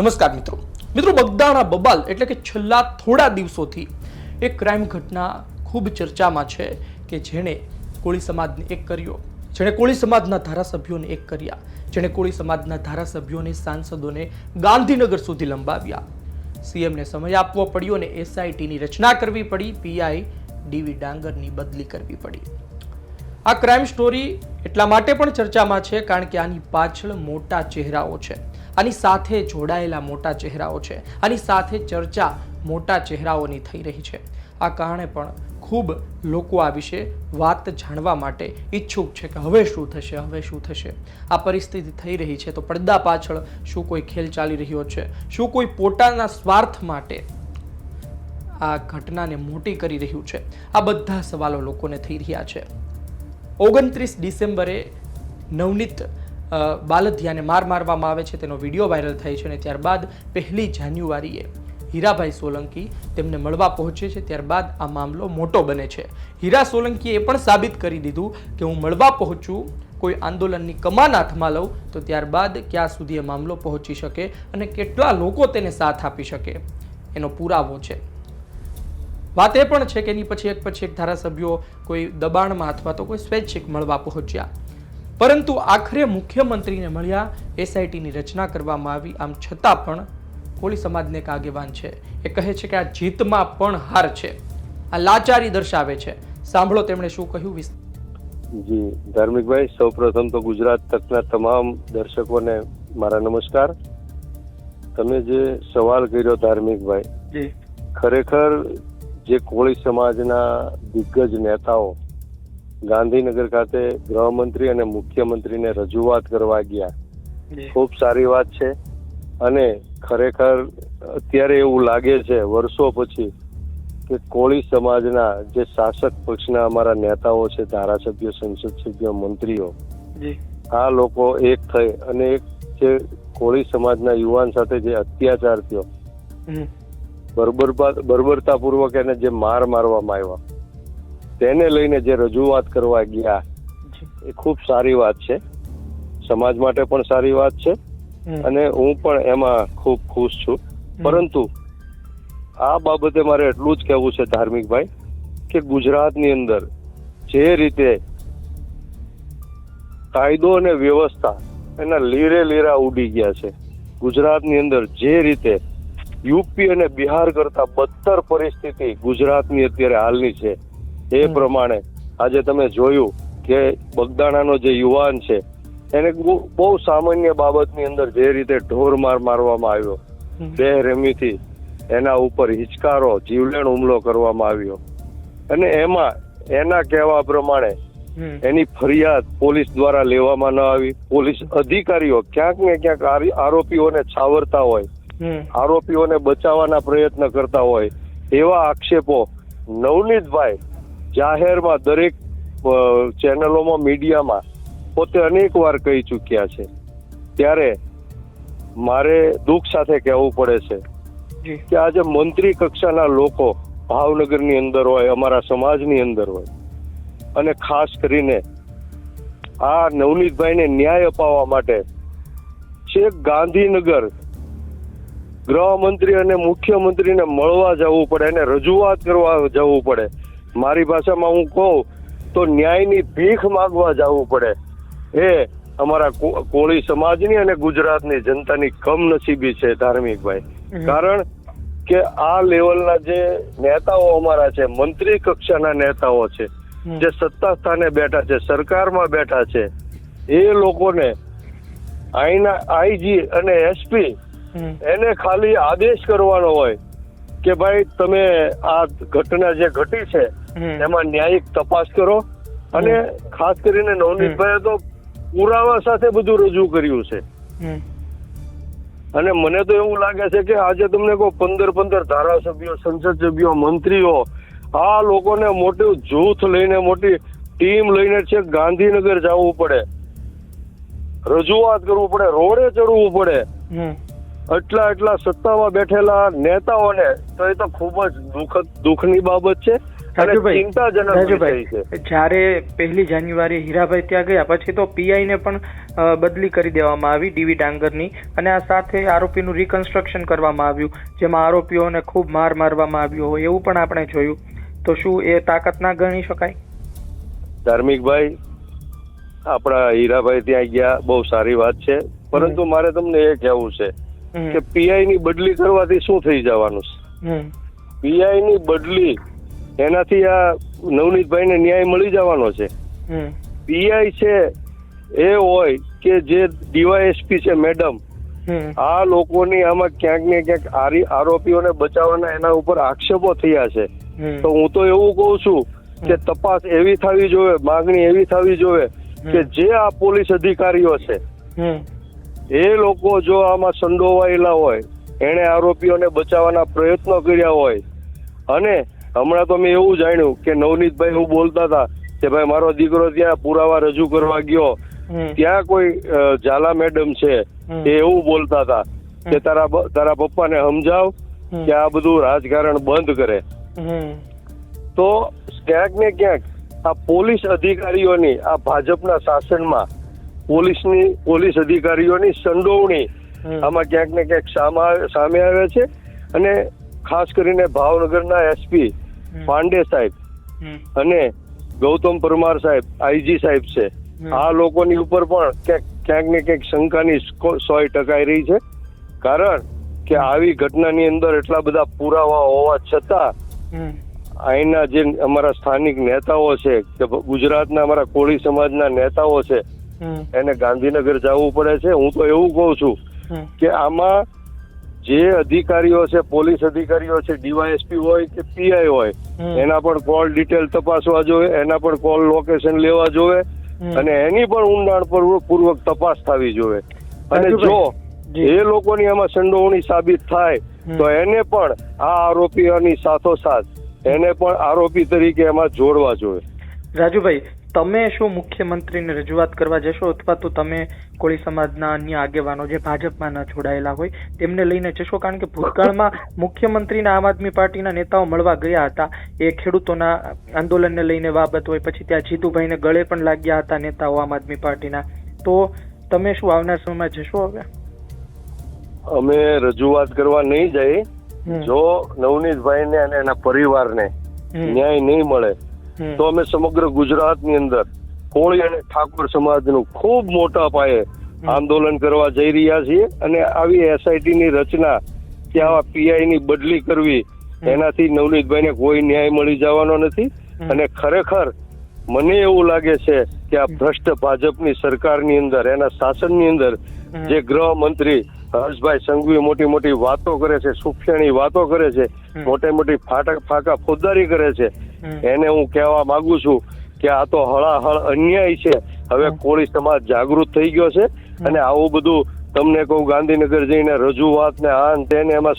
નમસ્કાર મિત્રો. બગદાણા બબાલ એટલે કે છેલ્લા થોડા દિવસોથી એક ક્રાઇમ ઘટના ખૂબ ચર્ચામાં છે કે જેણે કોળી સમાજને એક કર્યો, જેણે કોળી સમાજના ધારાસભ્યોને એક કર્યા, જેણે કોળી સમાજના ધારાસભ્યોને સાંસદોને ગાંધીનગર સુધી લંબાવ્યા. સીએમને સમય આપવો પડ્યો અને એસઆઈટીની રચના કરવી પડી, પીઆઈ ડીવી ડાંગરની બદલી કરવી પડી. આ ક્રાઇમ સ્ટોરી એટલા માટે પણ ચર્ચામાં છે કારણ કે આની પાછળ મોટા ચહેરાઓ છે, આની સાથે જોડાયેલા મોટા ચહેરાઓ છે, આની સાથે ચર્ચા મોટા ચહેરાઓની થઈ રહી છે. આ કારણે પણ ખૂબ લોકો આ વિશે વાત જાણવા માટે ઈચ્છુક છે કે હવે શું થશે. આ પરિસ્થિતિ થઈ રહી છે તો પડદા પાછળ શું કોઈ ખેલ ચાલી રહ્યો છે, શું કોઈ પોતાના સ્વાર્થ માટે આ ઘટનાને મોટી કરી રહ્યું છે? આ બધા સવાલો લોકોને થઈ રહ્યા છે. 29 ડિસેમ્બરે નવનીત બાલધિયાને મારવામાં આવે છે, તેનો વિડીયો વાયરલ થાય છે અને ત્યારબાદ 1 જાન્યુઆરીએ હીરાભાઈ સોલંકી તેમને મળવા પહોંચે છે. ત્યારબાદ આ મામલો મોટો બને છે. હીરા સોલંકીએ એ પણ સાબિત કરી દીધું કે હું મળવા પહોંચું, કોઈ આંદોલનની કમાન હાથમાં લઉં તો ત્યારબાદ ક્યાં સુધી એ મામલો પહોંચી શકે અને કેટલા લોકો તેને સાથ આપી શકે એનો પુરાવો છે. વાત એ પણ છે કે એની પછી એક ધારાસભ્યો કોઈ દબાણમાં અથવા તો કોઈ સ્વૈચ્છિક મળવા પહોંચ્યા, પરંતુ આખરે મુખ્યમંત્રીને મળ્યા, એસઆઈટીની રચના કરવામાં આવી. આમ છતાં પણ કોળી સમાજને એક આગેવાન છે, એ કહે છે કે આ જીતમાં પણ હાર છે, આ લાચારી દર્શાવે છે. સાંભળો તેમણે શું કહ્યું. જી ધાર્મિકભાઈ, સૌપ્રથમ તો ગુજરાત તકના તમામ દર્શકોને મારા નમસ્કાર. તમે જે સવાલ કર્યો ધાર્મિકભાઈ, ખરેખર જે કોળી સમાજના દિગ્ગજ નેતાઓ ગાંધીનગર ખાતે ગૃહમંત્રી અને મુખ્યમંત્રીને રજૂઆત કરવા ગયા, ખૂબ સારી વાત છે. અને ખરેખર અત્યારે એવું લાગે છે વર્ષો પછી કે કોળી સમાજના જે શાસક પક્ષના અમારા નેતાઓ છે, ધારાસભ્યો, સંસદ સભ્યો, મંત્રીઓ, આ લોકો એક થઈ અને એક જે કોળી સમાજના યુવાન સાથે જે અત્યાચાર થયો, બર્બરતાપૂર્વક એને જે મારવામાં આવ્યા, તેને લઈને જે રજૂઆત કરવા ગયા, એ ખૂબ સારી વાત છે. સમાજ માટે પણ સારી વાત છે અને હું પણ એમાં ખૂબ ખુશ છું. પરંતુ આ બાબતે મારે એટલું જ કહેવું છે ધાર્મિકભાઈ કે ગુજરાતની અંદર જે રીતે કાયદો અને વ્યવસ્થા એના લીરા ઉડી ગયા છે, ગુજરાતની અંદર જે રીતે યુપી અને બિહાર કરતા બદતર પરિસ્થિતિ ગુજરાતની અત્યારે હાલની છે, એ પ્રમાણે આજે તમે જોયું કે બગદાણાનો જે યુવાન છે એને બહુ સામાન્ય બાબતની અંદર જે રીતે ઢોર મારવામાં આવ્યો, બેરહેમીથી એના ઉપર હિચકારો, જીવલેણ હુમલો કરવામાં આવ્યો અને એમાં એના કહેવા પ્રમાણે એની ફરિયાદ પોલીસ દ્વારા લેવામાં ન આવી. પોલીસ અધિકારીઓ ક્યાંક ને ક્યાંક આરોપીઓને છાવરતા હોય, આરોપીઓને બચાવવાના પ્રયત્ન કરતા હોય, એવા આક્ષેપો નવનીતભાઈ જાહેરમાં દરેક ચેનલોમાં, મીડિયામાં પોતે અનેક વાર કહી ચૂક્યા છે. ત્યારે મારે દુઃખ સાથે કહેવું પડે છે કે આજે મંત્રી કક્ષાના લોકો ભાવનગરની અંદર હોય, અમારા સમાજની અંદર હોય અને ખાસ કરીને આ નવનીતભાઈને ન્યાય અપાવવા માટે છેક ગાંધીનગર ગૃહમંત્રી અને મુખ્યમંત્રીને મળવા જવું પડે, એને રજૂઆત કરવા જવું પડે. મારી ભાષામાં હું કહું તો ન્યાયની ભીખ માંગવા જવું પડે. એ અમારા કોળી સમાજની અને ગુજરાતની જનતાની કમનસીબી છે ધાર્મિકભાઈ. કારણ કે આ લેવલના જે નેતાઓ અમારા છે, મંત્રી કક્ષાના નેતાઓ છે, જે સત્તા સ્થાને બેઠા છે, સરકારમાં બેઠા છે, એ લોકોને અહીંના આઈજી અને એસપી એને ખાલી આદેશ કરવાનો હોય કે ભાઈ તમે આ ઘટના જે ઘટી છે એમાં ન્યાયિક તપાસ કરો. અને ખાસ કરીને નવનીતભાઈએ તો પુરાવા સાથે બધું રજૂ કર્યું છે. અને મને તો એવું લાગે છે કે આજે તમને કહો 15 ધારાસભ્યો, સંસદ સભ્યો, મંત્રીઓ, આ લોકોને મોટું જૂથ લઈને, મોટી ટીમ લઈને છે ગાંધીનગર જવું પડે, રજૂઆત કરવું પડે, રોડે ચડવું પડે. એટલા સત્તામાં બેઠેલા નેતાઓને તો એ તો ખૂબ જ દુઃખની બાબત છે. અને ચિંતાજનક વિષય છે. જ્યારે 1 જાન્યુઆરી હીરાભાઈ ત્યાં ગયા પછી તો પીઆઈ ને પણ બદલી કરી દેવામાં આવી, ડીવી ડાંગરની, અને આ સાથે આરોપીનું રિકન્સ્ટ્રક્શન કરવામાં આવ્યું, જેમાં આરોપીઓને ખૂબ માર મારવામાં આવ્યો હોય એવું પણ આપણે જોયું. તો શું એ તાકાત ના ગણી શકાય? ધાર્મિકભાઈ, આપણા હીરાભાઈ ત્યાં ગયા, બહુ સારી વાત છે, પરંતુ મારે તમને એ કહેવું છે કે પીઆઈ ની બદલી કરવાથી શું થઈ જવાનું છે? પીઆઈ ની બદલી એનાથી આ નવનીતભાઈ ને ન્યાય મળી જવાનો છે. પીઆઈ છે એ હોય કે જે ડીવાયએસપી છે મેડમ, આ લોકોની આમાં ક્યાંક ને ક્યાંક આરોપીઓને બચાવવાના એના ઉપર આક્ષેપો થયા છે. તો હું તો એવું કઉ છું કે તપાસ એવી થવી જોઈએ, માંગણી એવી થવી જોઈએ કે જે આ પોલીસ અધિકારીઓ છે એ લોકો જો આમાં સંડોવાયેલા હોય, એને આરોપીઓને બચાવવાના પ્રયત્નો કર્યા હોય, અને હમણાં તો મેં એવું જાણ્યું કે નવનીતભાઈ એવું બોલતા હતા કે ભાઈ મારો દીકરો ત્યાં પુરાવા રજૂ કરવા ગયો, ત્યાં કોઈ ઝાલા મેડમ છે એ એવું બોલતા હતા કે તારા પપ્પાને સમજાવ કે આ બધું રાજકારણ બંધ કરે. તો ક્યાંક ને ક્યાંક આ પોલીસ અધિકારીઓની, આ ભાજપના શાસનમાં પોલીસ અધિકારીઓની સંડોવણી આમાં ક્યાંક ને ક્યાંક સામે આવે છે. અને ખાસ કરીને ભાવનગરના એસપી પાંડે સાહેબ અને ગૌતમ પરમાર સાહેબ, આઈજી સાહેબ છે, આ લોકોની ઉપર પણ ક્યાંક ને ક્યાંક શંકાની 100% રહી છે. કારણ કે આવી ઘટનાની અંદર એટલા બધા પુરાવા હોવા છતાં અહીંના જે અમારા સ્થાનિક નેતાઓ છે, કે ગુજરાતના અમારા કોળી સમાજના નેતાઓ છે, એને ગાંધીનગર જવું પડે છે. હું તો એવું કહું છું કે આમાં જે અધિકારીઓ છે, પોલીસ અધિકારીઓ છે, ડીવાયએસપી હોય કે પીઆઈ હોય, એના પણ કોલ ડિટેલ તપાસવા જોઈએ, એના પણ કોલ લોકેશન લેવા જોઈએ, અને એની પણ ઊંડાણપૂર્વક તપાસ થવી જોઈએ. અને જો એ લોકોની આમાં સંડોવણી સાબિત થાય તો એને પણ આ આરોપીઓની સાથોસાથ એને પણ આરોપી તરીકે એમાં જોડવા જોઈએ. રાજુભાઈ, તમે શું મુખ્યમંત્રીને રજૂઆત કરવા જશો, અથવા તો તમે કોળી સમાજના અન્ય આગેવાનો જે ભાજપમાં ન જોડાયેલા હોય તેમને લઈને જશો? કારણ કે ભૂતકાળમાં મુખ્યમંત્રીને આમ આદમી પાર્ટીના નેતાઓ મળવા ગયા હતા, એ ખેડૂતોના આંદોલનને લઈને બાબત હોય, પછી ત્યાં જીતુભાઈને ગળે પણ લાગ્યા હતા નેતાઓ આમ આદમી પાર્ટીના. તો તમે શું આવનાર સમયમાં જશો? હવે અમે રજૂઆત કરવા નહીં જઈએ. જો નવનીતભાઈને અને એના પરિવારને ન્યાય નહીં મળે તો અમે સમગ્ર ગુજરાતની અંદર કોળી અને ઠાકોર સમાજનું ખૂબ મોટા પાયે આંદોલન કરવા જઈ રહ્યા છીએ. અને આવી એસઆઈટી ની રચના કે આવા પીઆઈ ની બદલી કરવી, એનાથી નવનીતભાઈને કોઈ ન્યાય મળી જવાનો નથી. અને ખરેખર મને એવું લાગે છે કે આ ભ્રષ્ટ ભાજપની સરકારની અંદર, એના શાસનની અંદર જે ગૃહમંત્રી હર્ષભાઈ સંઘવી મોટી મોટી વાતો કરે છે, સુફિયાણી વાતો કરે છે, મોટી મોટી ફાકા ફોજદારી કરે છે, એને હું કહેવા માંગુ છું કે આ તો હળાહળ અન્યાય છે. હવે કોળી સમાજ જાગૃત થઈ ગયો છે, અને આવું બધું તમને કહું, ગાંધીનગર જઈને રજૂઆત ને આ તેને એમાં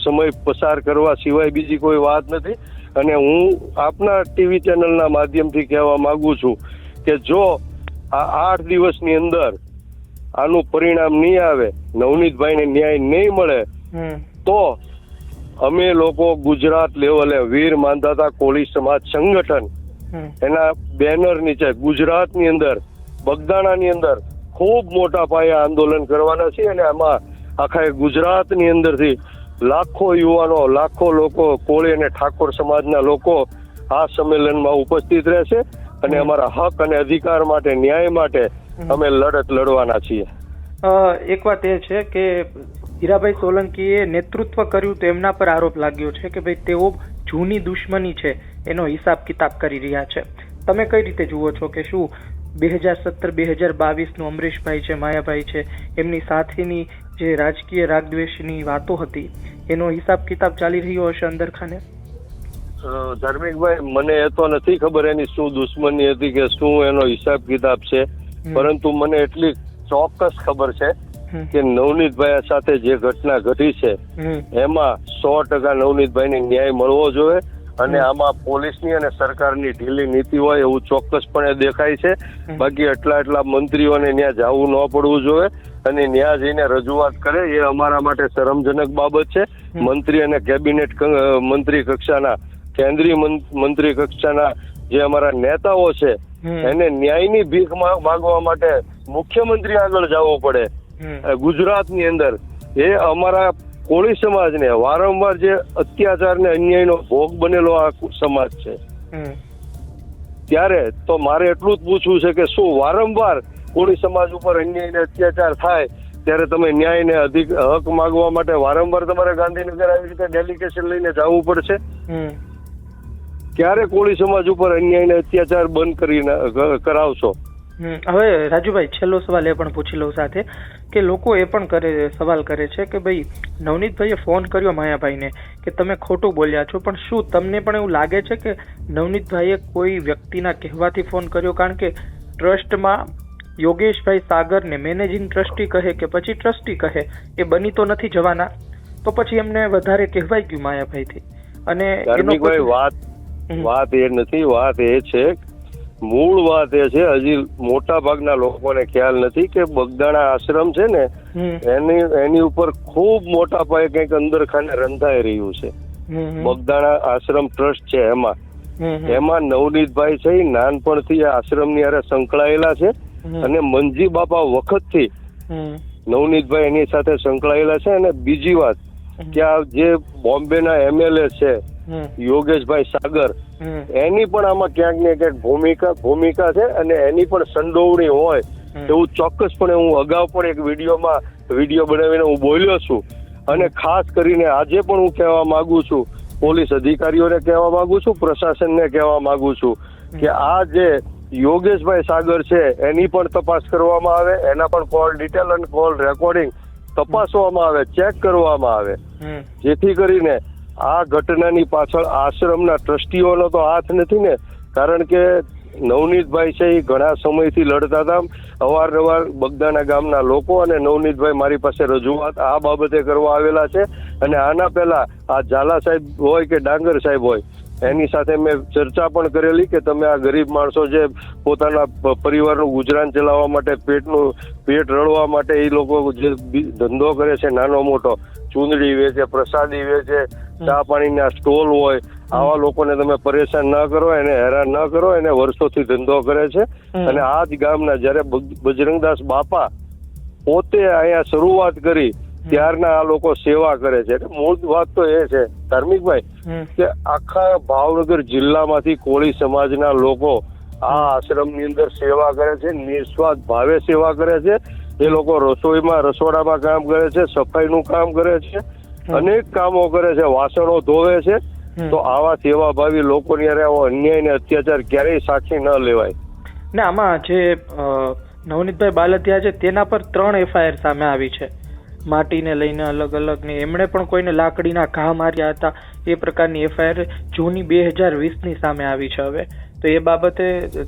સમય પસાર કરવા સિવાય બીજી કોઈ વાત નથી. અને હું આપના ટીવી ચેનલના માધ્યમથી કહેવા માંગુ છું કે જો આ 8 દિવસની અંદર આનું પરિણામ નહીં આવે, નવનીતભાઈને ન્યાય નહીં મળે, તો અમે લોકો ગુજરાત લેવલે વીર માંધાતા કોળી સમાજ સંગઠન એના બેનર નીચે ગુજરાતની અંદર, બગદાણાની અંદર ખૂબ મોટા પાયે આંદોલન કરવાના છે. અને આમાં આખા ગુજરાતની અંદરથી લાખો યુવાનો, લાખો લોકો, કોળી અને ઠાકોર સમાજના લોકો આ સંમેલનમાં ઉપસ્થિત રહેશે. અને અમારા હક અને અધિકાર માટે, ન્યાય માટે અમે લડત લડવાના છીએ. એક વાત એ છે કે હીરાભાઈ સોલંકીએ નેતૃત્વ કર્યું તો એમના પર આરોપ લાગ્યો છે કે ભાઈ તેઓ જૂની દુશ્મની છે એનો હિસાબ કિતાબ કરી રહ્યા છે. તમે કઈ રીતે જુઓ છો કે શું 2017-2022 નું અમરીશભાઈ છે, માયાભાઈ છે, એમની સાથેની જે રાજકીય રાગદ્વેષની વાતો હતી એનો હિસાબ કિતાબ ચાલી રહ્યો હશે અંદર ખાને? ધાર્મિકભાઈ, મને એ તો નથી ખબર એની શું દુશ્મની હતી કે શું એનો હિસાબ કિતાબ છે, પરંતુ મને એટલી ચોક્કસ ખબર છે કે નવનીતભાઈ સાથે જે ઘટના ઘટી છે એમાં 100% નવનીતભાઈને ન્યાય મળવો જોઈએ. અને આમાં પોલીસની અને સરકારની ઢીલી નીતિ હોય એવું ચોક્કસપણે દેખાય છે. બાકી એટલા મંત્રીઓને ત્યાં જવું ન પડવું જોઈએ, અને ત્યાં જઈને રજૂઆત કરે એ અમારા માટે શરમજનક બાબત છે. મંત્રી અને કેબિનેટ મંત્રી કક્ષાના કેન્દ્રીય મંત્રી કક્ષાના જે અમારા નેતાઓ છે એને ન્યાયની ભીખ માંગવા માટે મુખ્યમંત્રી આગળ જવું પડે ગુજરાતની અંદર. એ અમારા કોળી સમાજને વારંવાર જે અત્યાચાર ને અન્યાયનો ભોગ બનેલો આ સમાજ છે, ત્યારે તો મારે એટલું જ પૂછવું છે કે શું વારંવાર કોળી સમાજ ઉપર અન્યાય ને અત્યાચાર થાય ત્યારે તમે ન્યાય ને હક માંગવા માટે વારંવાર તમારે ગાંધીનગર આવી રીતે ડેલિગેશન લઈને જવું પડશે? ક્યારે કોળી સમાજ ઉપર અન્યાય ને અત્યાચાર બંધ કરીને કરાવશો? હવે રાજુભાઈ, છેલ્લો સવાલ એ પણ પૂછી લઉં સાથે કે લોકો એ પણ સવાલ કરે છે કે ભાઈ નવનીતભાઈએ ફોન કર્યો માયાભાઈને કે તમે ખોટું બોલ્યા છો, પણ શું તમને પણ એવું લાગે છે કે નવનીતભાઈએ કોઈ વ્યક્તિના કહેવાથી ફોન કર્યો? કારણ કે ટ્રસ્ટમાં યોગેશભાઈ સાગરને મેનેજિંગ ટ્રસ્ટી કહે કે પછી ટ્રસ્ટી કહે, એ બની તો નથી જવાના, તો પછી એમને વધારે કહેવાય ગયું માયાભાઈથી. અને વાત એ નથી, વાત એ છે, મૂળ વાત એ છે, હજી મોટા ભાગના લોકોને ખ્યાલ નથી કે બગદાણા આશ્રમ છે ને એની ઉપર ખૂબ મોટા પાયે કંઈક અંદરખાને રંધાઈ રહ્યું છે. બગદાણા આશ્રમ ટ્રસ્ટ છે એમાં નવનીતભાઈ છે નાનપણથી આશ્રમની હારે સંકળાયેલા છે અને મંજી બાપા વખતથી નવનીતભાઈ એની સાથે સંકળાયેલા છે. અને બીજી વાત કે આ જે બોમ્બેના MLA છે યોગેશભાઈ સાગર, એની પણ આમાં ક્યાંક ને ક્યાંક ભૂમિકા છે અને એની પણ સંડોવણી હોય એવું ચોક્કસપણે હું અગાઉ પણ એક વિડીયો બનાવીને હું બોલ્યો છું. અને ખાસ કરીને આજે પણ હું કહેવા માંગુ છું, પોલીસ અધિકારીઓને કહેવા માંગુ છું, પ્રશાસનને કહેવા માંગુ છું કે આ જે યોગેશભાઈ સાગર છે એની પણ તપાસ કરવામાં આવે, એના પણ કોલ ડિટેલ અને કોલ રેકોર્ડિંગ તપાસવામાં આવે, ચેક કરવામાં આવે, જેથી કરીને આ ઘટનાની પાછળ આશ્રમના ટ્રસ્ટીઓનો તો હાથ નથી ને. કારણ કે નવનીતભાઈ છે એ ઘણા સમયથી લડતા હતા, અવારનવાર બગદાણા ગામના લોકો અને નવનીતભાઈ મારી પાસે રજૂઆત આ બાબતે કરવા આવેલા છે. અને આના પહેલા આ ઝાલા સાહેબ હોય કે ડાંગર સાહેબ હોય એની સાથે મેં ચર્ચા પણ કરેલી કે તમે આ ગરીબ માણસો જે પોતાના પરિવારનું ગુજરાન ચલાવવા માટે પેટ રળવા માટે એ લોકો જે ધંધો કરે છે નાનો મોટો, ચૂંદડી વેચે, પ્રસાદી વેચે, ચા પાણીના સ્ટોલ હોય, આવા લોકોને તમે પરેશાન ન કરો, એને હેરાન ન કરો. એને વર્ષોથી ધંધો કરે છે. અને આ જ ગામના જયારે બજરંગદાસ બાપા પોતે અહીંયા શરૂઆત કરી ત્યારના આ લોકો સેવા કરે છે. મૂળ વાત તો એ છે ધાર્મિકભાઈ કે આખા ભાવનગર જિલ્લામાંથી કોળી સમાજના લોકો આ આશ્રમની અંદર સેવા કરે છે, નિસ્વાર્થ ભાવે સેવા કરે છે. એ લોકો રસોડામાં કામ કરે છે, સફાઈનું કામ કરે છે, અનેક કામો કરે છે, વાસણો ધોવે છે. તો આવા સેવાભાવી લોકોની હારે આવો અન્યાય ને અત્યાચાર ક્યારેય સાક્ષી ન લેવાય. ને આમાં જે નવનીતભાઈ બાલદિયા છે તેના પર 3 FIR સામે આવી છે, માટીને લઈને અલગ અલગ ને એમણે પણ કોઈને લાકડીના ઘા માર્યા હતા, એ પ્રકારની FIR જૂની 2020ની સામે આવી છે. હવે તો એ બાબતે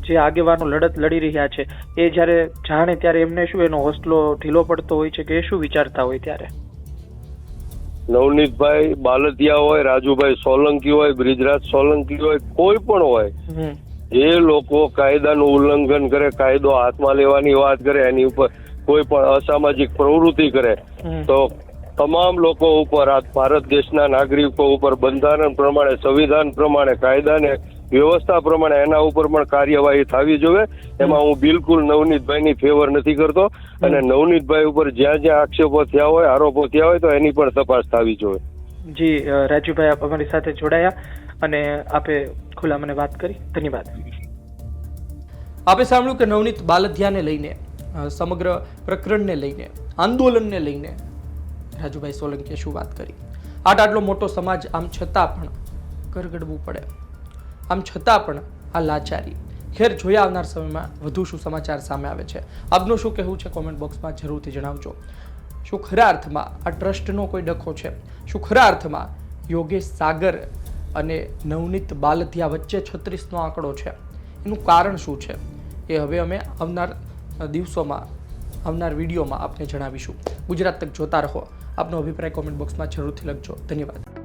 જે આગેવાનો લડત લડી રહ્યા છે એ જ્યારે જાણે ત્યારે એમને શું એનો હોસલો ઢીલો પડતો હોય છે કે એ શું વિચારતા હોય ત્યારે? નવનીતભાઈ બાલદિયા હોય, રાજુભાઈ સોલંકી હોય, બ્રિજરાજ સોલંકી હોય, કોઈ પણ હોય, એ લોકો કાયદાનું ઉલ્લંઘન કરે, કાયદો હાથમાં લેવાની વાત કરે, એની ઉપર કોઈ પણ અસામાજિક પ્રવૃત્તિ કરે તો તમામ લોકો ઉપર, આ ભારત દેશના નાગરિકો ઉપર બંધારણ પ્રમાણે, સંવિધાન પ્રમાણે, કાયદાને વ્યવસ્થા પ્રમાણે એના ઉપર પણ કાર્યવાહી થવી જોઈએ. એમાં હું બિલકુલ નવનીતભાઈની ફેવર નથી કરતો. અને નવનીતભાઈ ઉપર જ્યાં જ્યાં આક્ષેપો થયા હોય, આરોપો થયા હોય તો એની પણ તપાસ થવી જોઈએ. જી રાજુભાઈ, આપ અમારી સાથે જોડાયા અને આપે ખુલ્લા મને વાત કરી, ધન્યવાદ. આપે સાંભળ્યું કે નવનીત બાલદિયાને લઈને, સમગ્ર પ્રકરણને લઈને, આંદોલનને લઈને રાજુભાઈ સોલંકીએ શું વાત કરી. આટલો મોટો સમાજ આમ છતાં પણ ગરગડવું પડે, આમ છતાં પણ આ લાચારી. ખેર, જોયા આવનાર સમયમાં વધુ શું સમાચાર સામે આવે છે. આપનું શું કહેવું છે કોમેન્ટ બોક્સમાં જરૂરથી જણાવજો. શું ખરા અર્થમાં આ ટ્રસ્ટનો કોઈ ડખો છે? શું ખરા અર્થમાં યોગેશ સાગર અને નવનીત બાલદિયા વચ્ચે 36નો આંકડો છે? એનું કારણ શું છે એ હવે અમે આવનાર દિવસોમાં, આવનાર વિડીયોમાં આપને જણાવીશું. ગુજરાત તક જોતા રહો. આપનો અભિપ્રાય કોમેન્ટ બોક્સમાં જરૂરથી લખજો. ધન્યવાદ.